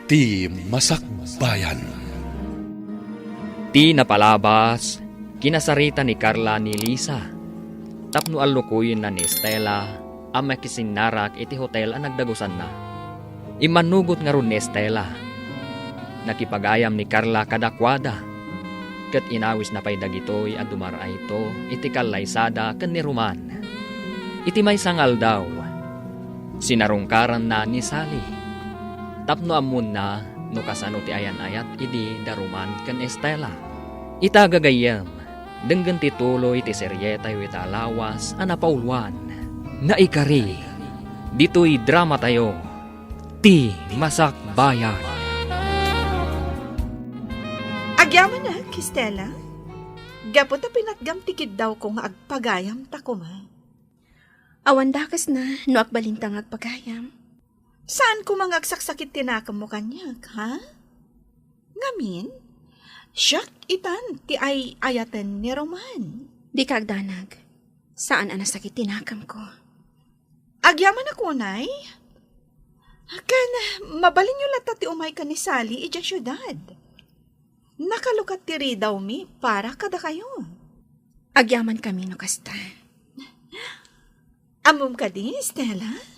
Ti Masakbayan. Ti napalabas, kinasarita ni Carla ni Lisa. Tapno alukuyin na ni Estela, ang makisinarak iti hotel ang nagdagusan na. Imanugot nga ron ni Estela. Nakipagayam ni Carla kadakwada. Kat inawis na pay dagitoy at dumara ito, iti kalaysada kan ni Roman. Iti may sangal daw. Sinarungkaran na ni Sally. Tapno amun na, no kasano ti ayan-ayat, idi daruman kan Estela. Itagagayam, denggan ti tuloy ti seryeta yu italawas, anapauluan, na ikari, dito'y drama tayo, Ti Masakbayan. Agyaman na, Kistela. Gapot na pinatgam tikid daw kung agpagayam ta kuma. Awan dakas na, no akbalintang agpagayam. Saan ko mangagsaksakit tinakam mo kanyak, ha? Ngamin, siyak itan ti ay ayatan ni Roman. Di ka agdanag. Saan anasakit tinakam ko? Agyaman ako, nay. Kan, mabalin nyo lata ti umay ka ni Sally ija syudad. Nakalukat ti daw mi para kada kayo. Agyaman kami no kasta. Amom ka din, Stella?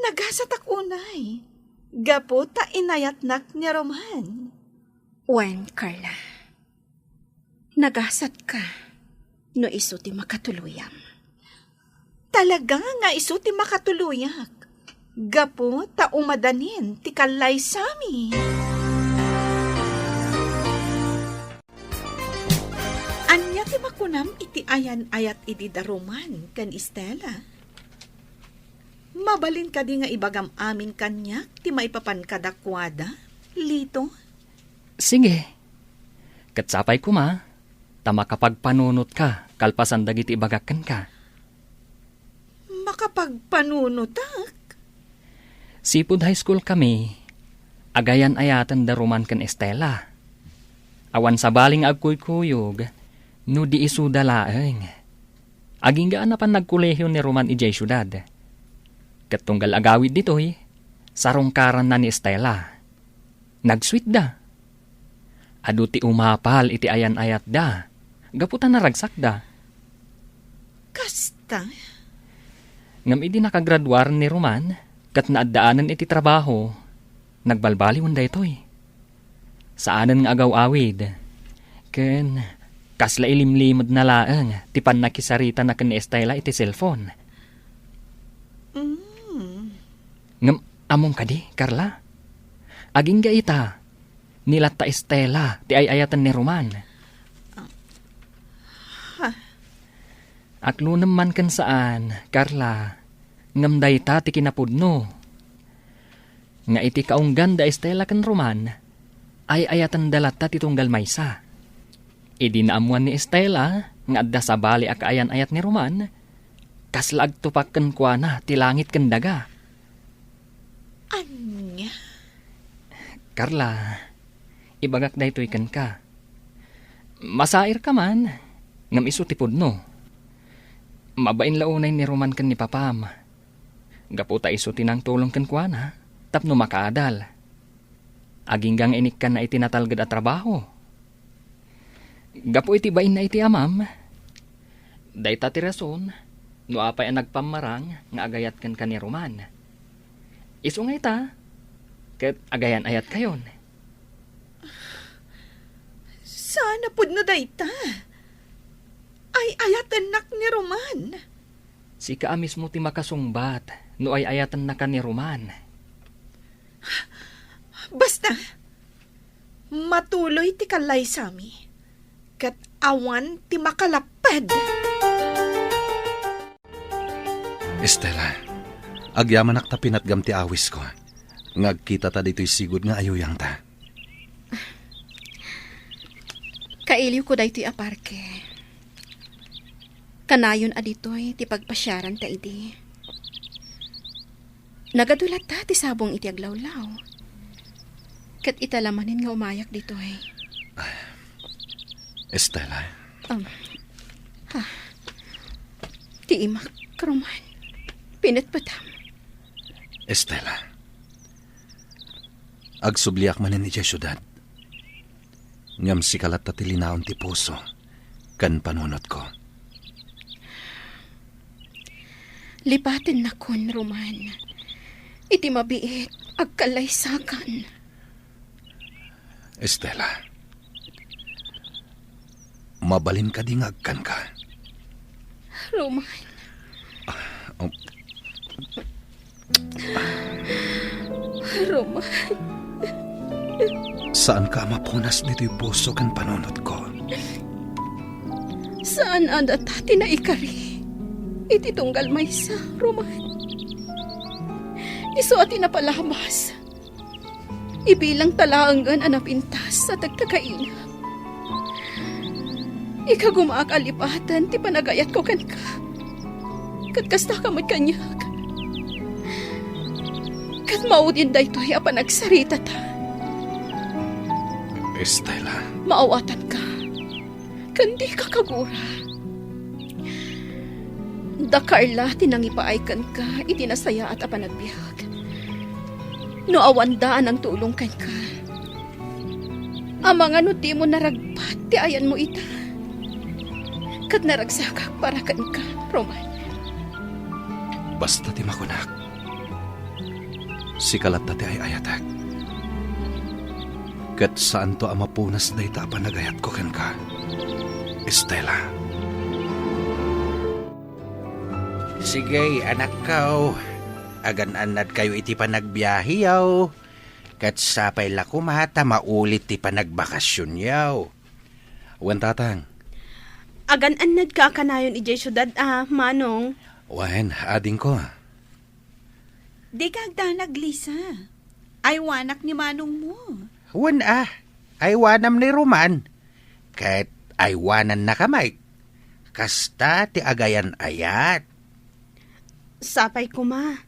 Nagasatak unay. Gapo ta inayatnak ni Roman. Wen, Carla. Nagasat ka. No iso ti makatuluyam. Talaga nga iso ti makatuluyak. Gapo ta umadanin ti kalay sami. Anya ti makunam iti ayan-ayat iti daruman kan Estela. Mabalin ka di nga ibagam amin kanyak, ti maipapan kadakwada, Lito? Sige. Katsapay ko ma, tama kapag panunot ka, kalpasan dagiti ibagakan ka. Makapagpanunutak? Sipud high school kami, agayan ayatan daruman kan Estela. Awan sa baling agkuy-kuyog, no di isu dalaeng. Aging gaan na pan nagkulehyo ni Roman ijay syudad. Katunggal agawid dito'y, sarungkaran na ni Estela. Nagsweet da. Adu ti umapal iti ayan-ayat da. Gaputan na ragsak da. Kasta? Ngam idi nakagraduar ni Roman, kat naadaanan iti trabaho, nagbalbaliwan da ito'y. Saanan nga agaw-awid. Ken, kasla ilimlimod na laang, tipan nakisarita na kan ni Estela iti cellphone. Ngam among kadi, Carla. Aging gaita, nilatta Estela, ti ay-ayatan ni Roman. Aklo naman kan saan, Carla, ngam dayta ti kinapudno. Nga iti kaunggan da Estela kan Roman, ay-ayatan dalata ti tunggal maysa. Idi naamuan ni Estela, nga adda sa bali akaayan-ayat ni Roman, kaslag tupak kan kuana ti langit kan daga. Anya? Carla, ibagak da ito'y kan ka. Masair ka man, ngam iso tipod no. Mabain launay ni Roman kan ni Papam. Gaputa iso tinang tulong kan kuana, tapno makaadal. Aginggang inik kan na itinatalgad at trabaho. Gapu iti bain na iti amam. Dayta ti rason, no apay ang nagpamarang nga agayat kan ni Roman. Iso nga ita, kat agayan ayat kayon. Sana pud na dayta. Ay ayatan nak ni Roman. Si ka mismo ti makasungbat, no ay ayatan na ka ni Roman. Basta, matuloy ti kalay sami. Kat awan ti makalapad. Estela, agyaman ak ta pinatgam ti awis ko. Ngagkita ta dito'y sigud nga ayuyang ta. Kailiw ko daytoy aparke. Kanayon aditoy ti pagpasyaran ta idi. Nagadulat ta ti sabong iti aglawlaw. Kat italamanin nga umayak ditoy. Estela. Ti imak, Roman. Pinatpatam. Estela. Agsubliak manin iti syudad. Ngam si kalat tatilinaon ti puso, kan panunot ko. Lipatin na kon, Roman. Iti mabiit, agkalaysakan. Estela, mabalin ka dingagkan ka. Roman. Oh, Roman. saan ka mapunas dito'y puso kan panunot ko? Saan anda tati na ikari? Iti tunggal maysa, Roman. Iso ati na palabas. Ibilang talaangan anapintas sa tagtakaina. Ika gumaak alipatan ti panagayat ko kan ka. Katkasta ka mo't kanyak. Kat maudin da ito'y apanagsarita ta. Estela, Maawatan ka. Kandi ka kagura. Da Carla, tinangipaaykan ka, itinasaya at apanagbiag. No awandaan ang tulong kan ka. Amang ano di mo naragpat, ti ayan mo ita. Kat naragsakak para kan ka, Roman. basta ti makunak. Si kalat ti ay ayatak. Kat saan to amapunas na ita panagayat ko kan ka. Estela. Sige, anak ko. Agan-anad kayo iti panagbiyahe yaw. Kat sapay la kumata maulit ti panagbakasyon yaw. Wan tatang. Agan-anad ka kanayon ijay syudad, manong. Wan, ading ko. Di ka agdanag, Lisa. Ay wanak ni manong mo. Wan ay wanam ni Roman. Kat ay wanan na kamay. Kasta ti agayan ayat. Sapay ko, ma.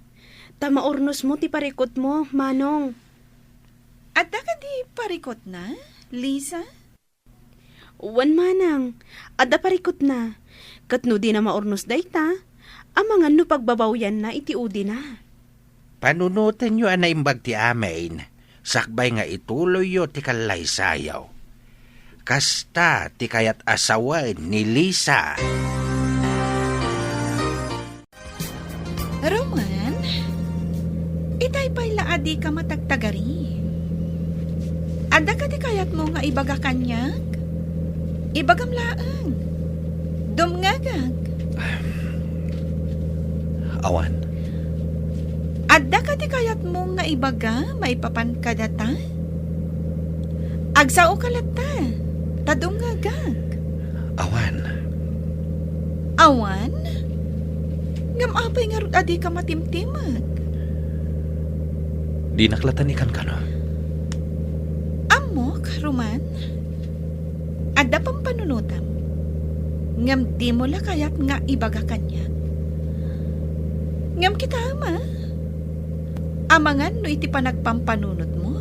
Tamaurnos mo ti parikot mo, manong. At da ka di parikot na, Lisa? Wan manang, adda parikot na. Katno di na maurnos dayta, amangan no pagbabawyan na iti udi na. Panunutan nyo anaimbag ti amin. Sakbay nga ituloy yo ti kalay sayaw. Kasta ti kayat asawan ni Lisa. Roman, itay pa'y laadi ka matagtagari. Ada ka di kayat mo nga ibaga kanyag? Ibagam laang. Dumngagag. Awan. Ada ka di kayat mo nga ibaga may papan kadata? Agsao kalata. Tadumngagag. Awan. Awan? Ngam apay nga rod adi ka matimtimag. Di naklatan ikan ka no? Amok, Roman. Ada pang panunutam. Ngam di mo la kayat nga ibaga kanya. Ngam kita ama. Amangan no iti panagpampanunot mo.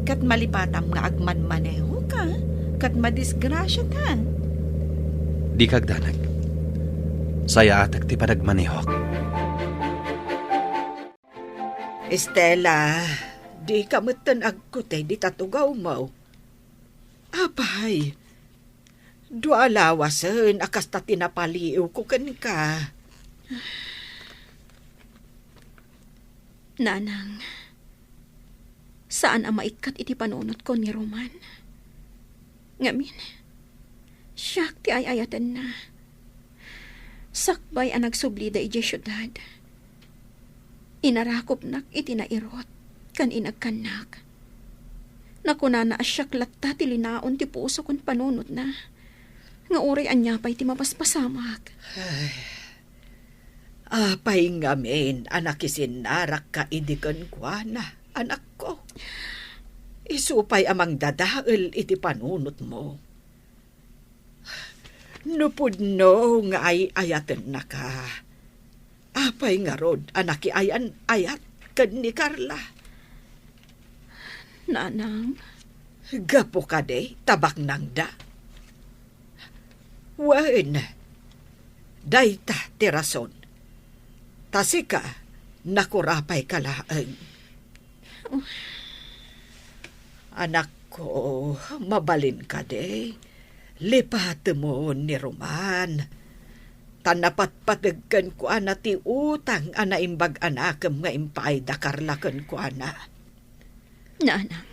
Kat malipatam nga agman maneho ka. Kat madisgrasya ta. Di kagdanag. Saya atak ti panagmanihok. Estela, di ka matan agkutay di tatugaw mo. Apay, dua lawasan akas ta tinapaliw ko kan ka. Nanang, saan ang maikat iti panunot ko ni Roman? Ngamin, siyak ti ayayatan na. Sakbay ang nagsublida iti syudad. Inarakop nak iti nairot, kan inagkanak. Nakuna na asyak latta ti linaon ti puso kon panunot na. Nga uri anya pa'y ti mapaspasamak. Apay ngamin, anak isinarak ka idikan kwa na, anak ko. Isupay amang dadael iti panunot mo. Nupudno nga ay ayatan na ka. Apay nga rod, anak ayan ayat kan ni Carla. Nanang, Gapo ka de, tabak nang da. Wen, dayta tirason. Tasika, nakurapay kalaan. Anak ko, mabalin ka de. Lipat mo ni Roman. Tanapat-patagkan ko ana ti utang ana imbag anakam nga impay dakarlakan ko ana. Nanang,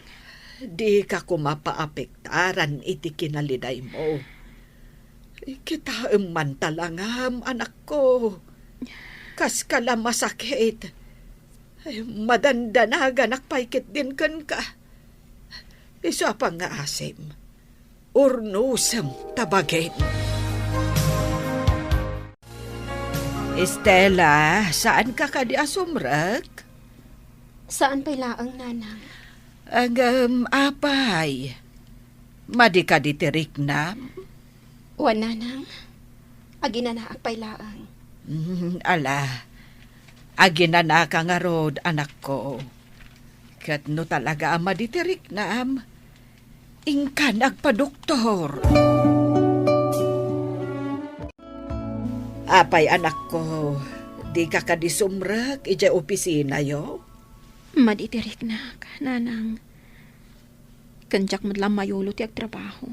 Di ka kumapaapektaran iti kinaliday mo. Kita man talangam, anak ko. Kas kala masakit. Ay, madandanagan nakpaikit din kan ka. Isa pa nga asim. Urnusam tabagin. Estela, saan ka kadi asumrag? saan pa'y laang nanang? Apay. Madi ka ditirik na? Wan nanang, aginanaak pa'y laang. Ala, agina ka nga rod, anak ko. Kat no talaga ama ditirik na ingka nagpa-doktor. Apay, anak ko, di ka kadisumrag, ija opisina yo? Maditirik na, nanang. Kanjak madlang mayulo ti agtrabaho.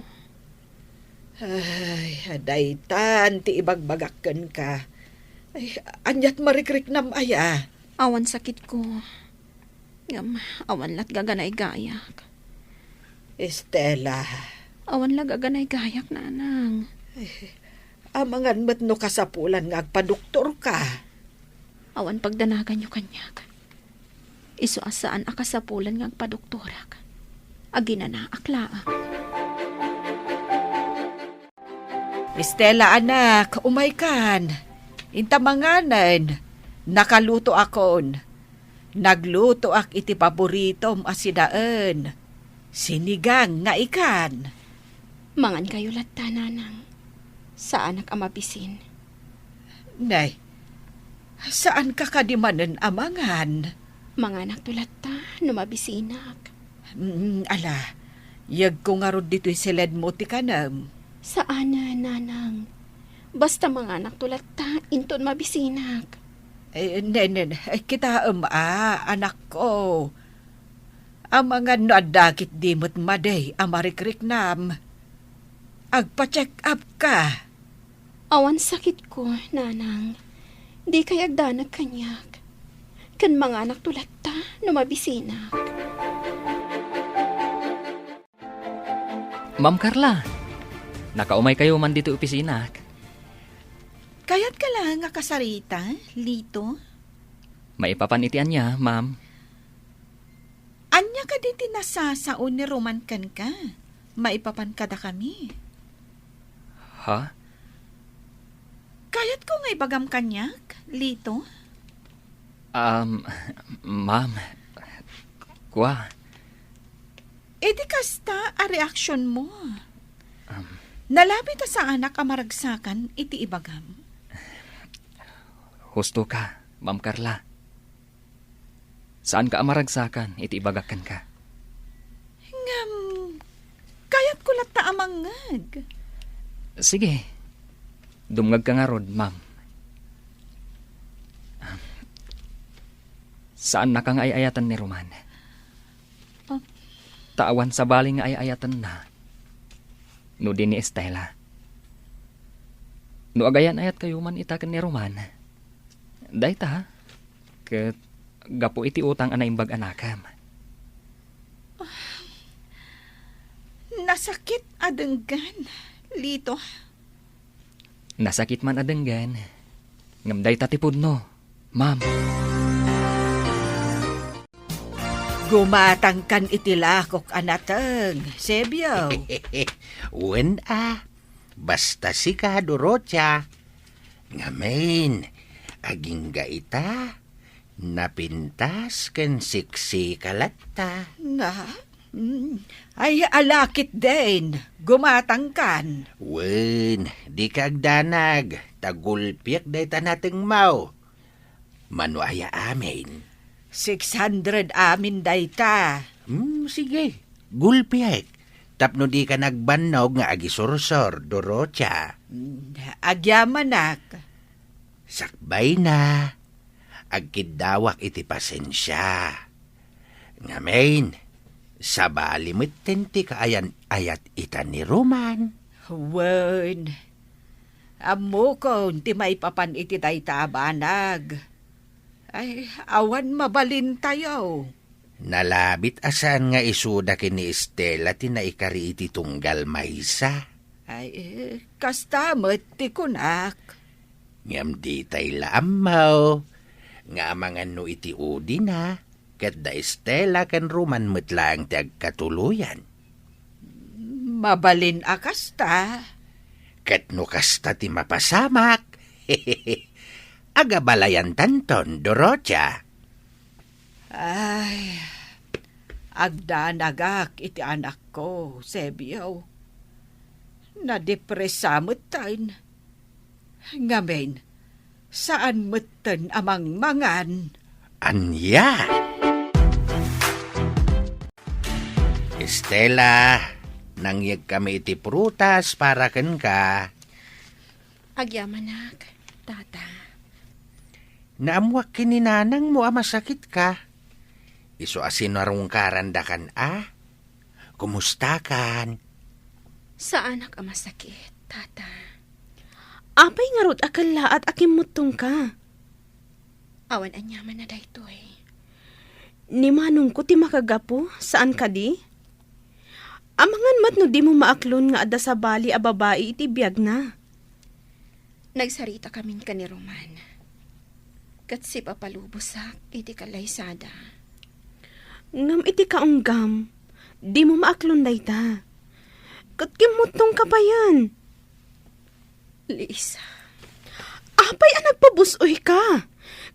Ay, daytan, ti ibagbagakan ka. Ay, anyat marikrik nam aya. Awan sakit ko. Ngam, awan lat gaganay gayak. Estela, Awan lat gaganay gayak, nanang. amangan met no kasapulan nga agpa-doktor ka. Awan pagdanagan nyo kanyak. Isu asaan akasapulan nga agpadoktorak. Aginanaak laang. Estela, anak, umaykan. Intamanganan, nakaluto akon. Nagluto ak iti paboritom asidaan. Sinigang nga ikan. Mangan kayo latta, nanang. Saan ak amapisin? Nay, saan ka kadimanan amangan? Manganak to latta, numabisinak. Ala, yag ko nga rod dito'y siled mo ti kanam. Saan na, nanang? Basta manganak to latta, inton mabisinak. Kita anak ko. Amangan no adakit dimot maday, amarikrik nam. Agpa-check up ka. Awan sakit ko, nanang. Di kay agdanag kanyak. Kan manganak to latta, numabisinak. Ma'am Carla, nakaumay kayo man dito opisina. Kayat ka lang nga kasarita, Lito. Maipapanitian niya, ma'am. Anya ka di tinasasaon ni Roman kan ka. Maipapan kada kami. Ha? Kayat ko nga ibagam kanyak, Lito. Ma'am. Kwa. E di kasta a reaksyon mo. Nalabi ta sa anak amaragsakan iti ibagam. Husto ka, Ma'am Carla. Saan ka amaragsakan, iti ibagakan ka? Ngam, kayat ko lat ta amangag. Sige. Dumngag ka nga rod, ma'am. Saan na kang ayayatan ni Roman? Taawan sa baling nga ayayatan na. No din ni Estela. No agayan ayat kayo man itakan ni Roman. Dahita ha? Kat gapo iti utang anaimbag anakam. Nasakit adenggan, Lito. Nasakit man adenggan. Ngamday tatipod no, ma'am. Gumatang kan itilakok anateng, Sebyo. Wen basta si ka Dorocha. Ngamen, aging gaita, napintas ken siksi kalatta. Nga, ay alakit din, gumatang kan. Wen, di ka agdanag, tagulpiak dayta nating mau. Mano aya amin. 600 amin dayta. Sige, gulpiak. Tapno di ka nagbanog nga agisursor, Dorocha. Agyamanak. Sakbay na. Agkidawak iti pasensya. Ngamen, Sa balimitten ti kaayan ayat ita ni Roman. Wen, amo ko ti may papan iti day tabanag. Ay, awan mabalin tayo. Nalabit asan nga isuda kini Estela ti naikari iti tunggal maysa. Ay, kastamet ti kunak. Ngam di tay lamaw. Nga amangan no iti udi na. Kat da Estela kan Roman metlang ti agkatuluyan. Mabalin akasta. Kat no kasta ti mapasamak. Agabalayan tanton, Dorocha. Ay, agdanagak iti anak ko, Sebio. Nadepresa mutan. Ngamen, saan mutan amang mangan? Anya? Estela, nangyag kami iti prutas para ken ka. Agyamanak, tata. Naamwak kininanang mo masakit ka. Iso asin narong karandakan Kumusta kan? Sa anak ang masakit, tata. Apay nga rod akala at akimutong ka. Awan anyaman na daytoy. Ni manong ko ti makagapo, saan ka di? Amangan mat no di mo maaklon nga adda sa bali a babae iti biyag na. Nagsarita kami ka ni Roman. Kat si papalubusak iti kalaysada. Ngam iti kaunggam, di mo maaklon dayta. Kat kimutong ka pa yan. Lisa, Apay ang nagpabusoy ka.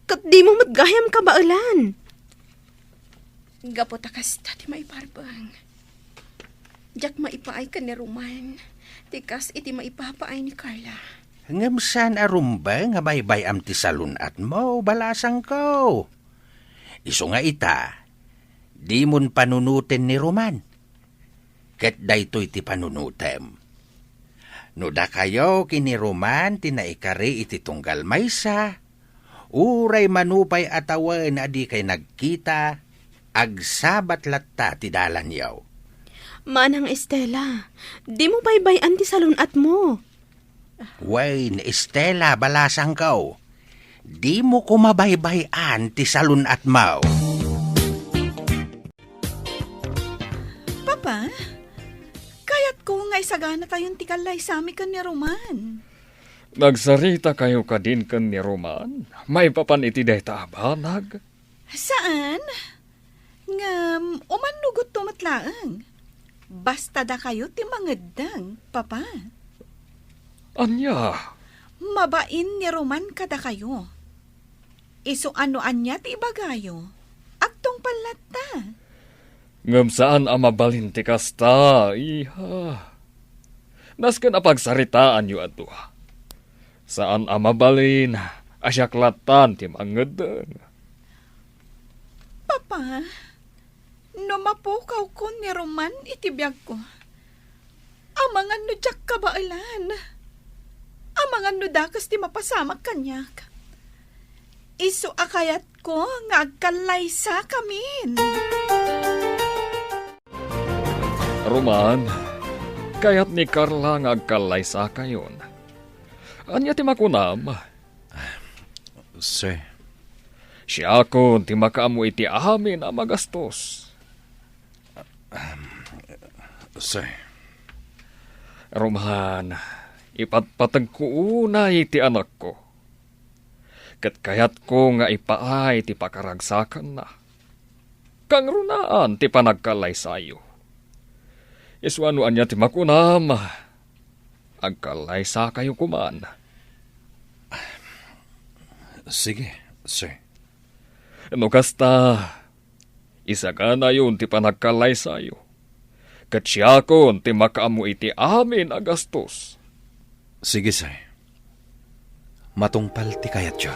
Kat di mo matgayam ka baalan. gapotakas tati may barbang. Jak maipaay ka ni Roman. Tikas iti maipapaay ni Carla. Ngam saan arumba nga baybay am ti salunat mo, balasang ko. Iso nga ita, di mon panunuten ni Roman. Ket daytoy ti panunutem. No da kayo kini Roman tinaikari iti tunggal maysa, uray manupay atawan adi kay nagkita, agsabat latta ti dalan yaw. Manang Estela, di mo baybayan ti salunat mo. Wayne, Estela, balasang ko. Di mo ko mabaybayan ti salunat mo. Papa, kayat ko nga isagana tayong tikalay sa amin kan ni Roman. Nagsarita kayo ka din kan ni Roman? May papan iti dayta abanag? Saan? Nga, umanugot tumatlaang. Basta da kayo ti mangedang, Papa. Anya? Mabain ni Roman kada kayo. Iso ano anya ti ibagayo. Agtong palata. Ngam saan amabalin ti kasta, iha? Nasken apagsaritaan yu ato. Saan amabalin, asyaklatan ti mangedeng. Papa, no mapukaw ko ni Roman itibiyag ko. Amangan no jak kabailan. Amangan no dakas ti mapasamak kanyak. Iso akayat ko nga agkalaysa kamin. Roman, kayat ni Carla nga agkalaysa kayon. Anya ti makunam? Sir, Siya kon ti makaamu iti amin a magastos. sir. Roman, ipatpatag ko una iti anak ko. Kat kayat ko nga ipaay ti pakaragsakan na. Kang runaan ti panagkalay sayo. Iswano anya ti makunam. Agkalay sa kayo kuman. Sige, sir. No kasta, isa ka na yun ti panagkalay sayo. Kat siya kon ti makaamu iti amin agastos. Sige, sir. Matungpal ti kayat siya.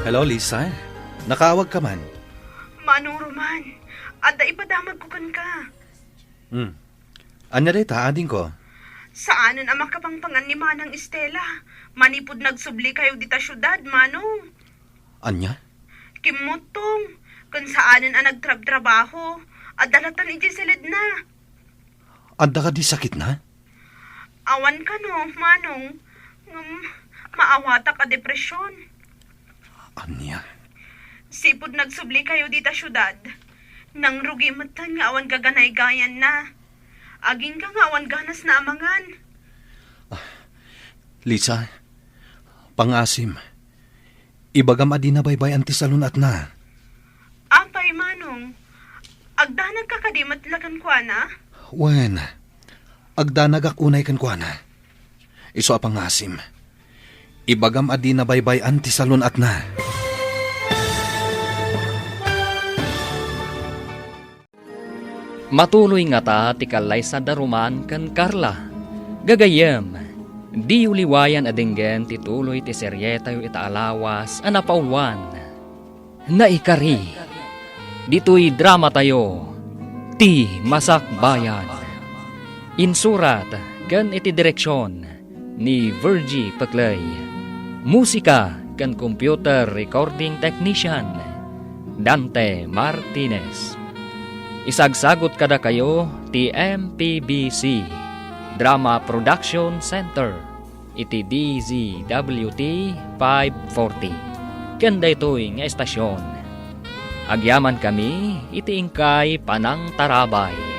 Hello, Lisa. Nakawag ka man. Manong Roman, adda ipadamag ko kan ka. Anya rita, ading ko. Saanan ang makapangpangan ni Manang Estela? Manipod nagsubli kayo dita syudad, Manong. Anya? Kimutong, Kung saanan ang nagtrabaho, at dalatan ijisilid na. Anda ka di sakit na? Awan ka no, manong. Maawata ka depresyon. Anya? Sipod nagsubli kayo dita syudad. Nang rugi matan nga awan gaganay gayan na. Aging ka nga awan ganas na amangan. Lisa, pangasim. Ibagam adi na baybay anti salunat na. Apay manong. Agdanag ka kadimat lakan kwa na? Wen, agdanag akunay kan kwa na. Iso pangasim. Ibagam adi na baybay anti salunat na. Matuloy nga ta ti kalay sa daruman kan Carla. Gagayem, di uliwayan adinggen ti tuloy ti seryeta yu itaalawas anapaulwan. Naikari, dito'y drama tayo, ti Masakbayan. Insurat kan iti direksyon ni Virgie Paclay. Musika kan computer recording technician Dante Martinez. Isagsagot kada kayo ti MPBC Drama Production Center iti DZWT 540 ken daytoy nga estasyon. Agyaman kami iti ingkay Panang Tarabay.